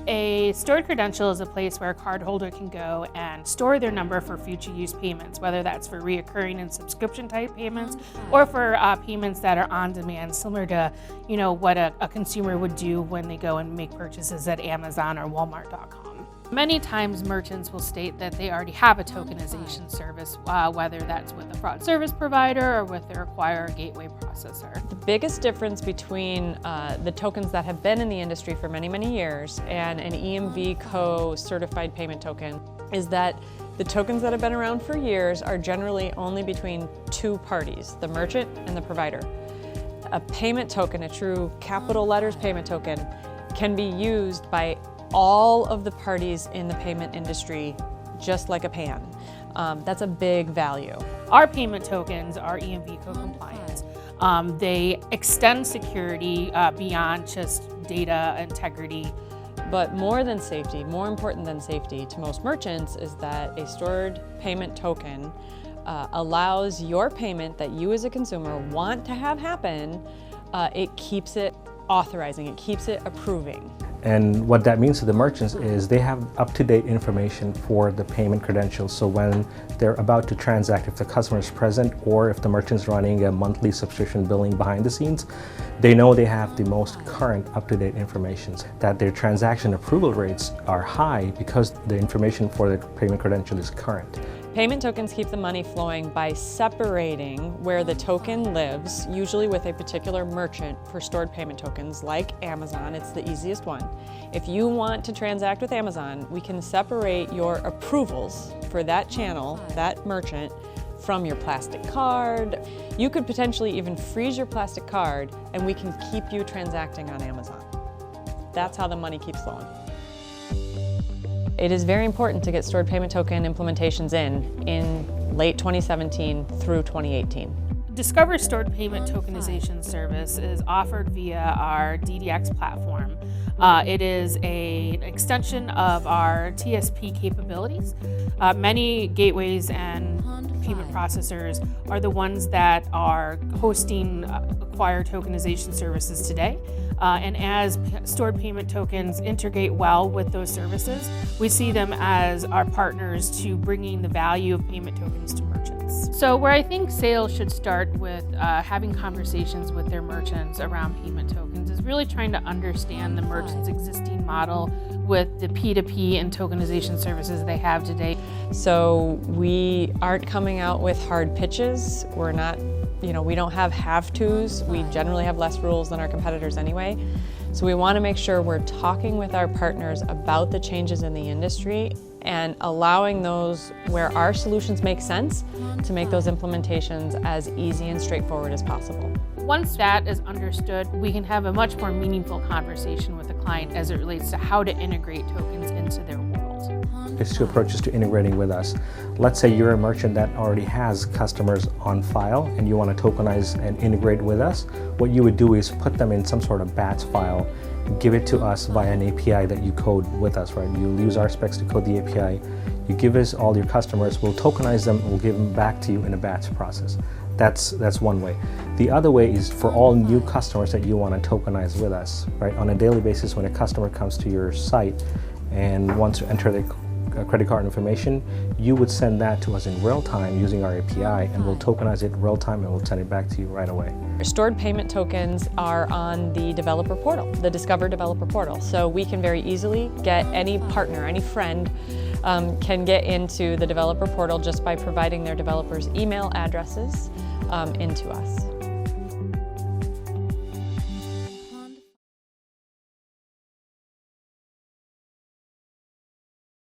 A stored credential is a place where a cardholder can go and store their number for future use payments, whether that's for reoccurring and subscription type payments or for payments that are on demand, similar to what a consumer would do when they go and make purchases at Amazon or Walmart.com. Many times merchants will state that they already have a tokenization service, whether that's with a fraud service provider or with their acquirer gateway processor. The biggest difference between the tokens that have been in the industry for many, many years and an EMV Co certified payment token is that the tokens that have been around for years are generally only between two parties, the merchant and the provider. A payment token, a true capital letters payment token, can be used by all of the parties in the payment industry, just like a PAN. That's a big value. Our payment tokens are EMV Co compliant. They extend security beyond just data integrity. But more than safety, more important than safety to most merchants is that a stored payment token allows your payment that you as a consumer want to have happen, it keeps it authorizing, it keeps it approving. And what that means to the merchants is they have up-to-date information for the payment credentials. So when they're about to transact, if the customer is present or if the merchant's running a monthly subscription billing behind the scenes, they know they have the most current up-to-date information, that their transaction approval rates are high because the information for the payment credential is current. Payment tokens keep the money flowing by separating where the token lives, usually with a particular merchant for stored payment tokens like Amazon. It's the easiest one. If you want to transact with Amazon, we can separate your approvals for that channel, that merchant, from your plastic card. You could potentially even freeze your plastic card and we can keep you transacting on Amazon. That's how the money keeps flowing. It is very important to get stored payment token implementations in late 2017 through 2018. Discover's stored payment tokenization service is offered via our DDX platform. It is an extension of our TSP capabilities. Many gateways and payment processors are the ones that are hosting acquired tokenization services today. And as stored payment tokens integrate well with those services, we see them as our partners to bringing the value of payment tokens to merchants. So where I think sales should start with having conversations with their merchants around payment tokens is really trying to understand the merchant's existing model with the P2P and tokenization services they have today. So we aren't coming out with hard pitches. We're not, we don't have have-tos. We generally have less rules than our competitors anyway. So we want to make sure we're talking with our partners about the changes in the industry and allowing those where our solutions make sense to make those implementations as easy and straightforward as possible. Once that is understood, we can have a much more meaningful conversation with the client as it relates to how to integrate tokens into their world. It's two approaches to integrating with us. Let's say you're a merchant that already has customers on file and you want to tokenize and integrate with us. What you would do is put them in some sort of batch file, give it to us via an API that you code with us, right? You'll use our specs to code the API. You give us all your customers, we'll tokenize them, and we'll give them back to you in a batch process. That's one way. The other way is for all new customers that you want to tokenize with us, right? On a daily basis, when a customer comes to your site and wants to enter their credit card information, you would send that to us in real time using our API, and we'll tokenize it in real time and we'll send it back to you right away. Stored payment tokens are on the developer portal, the Discover developer portal. So we can very easily get any partner, any friend can get into the developer portal just by providing their developers' email addresses into us.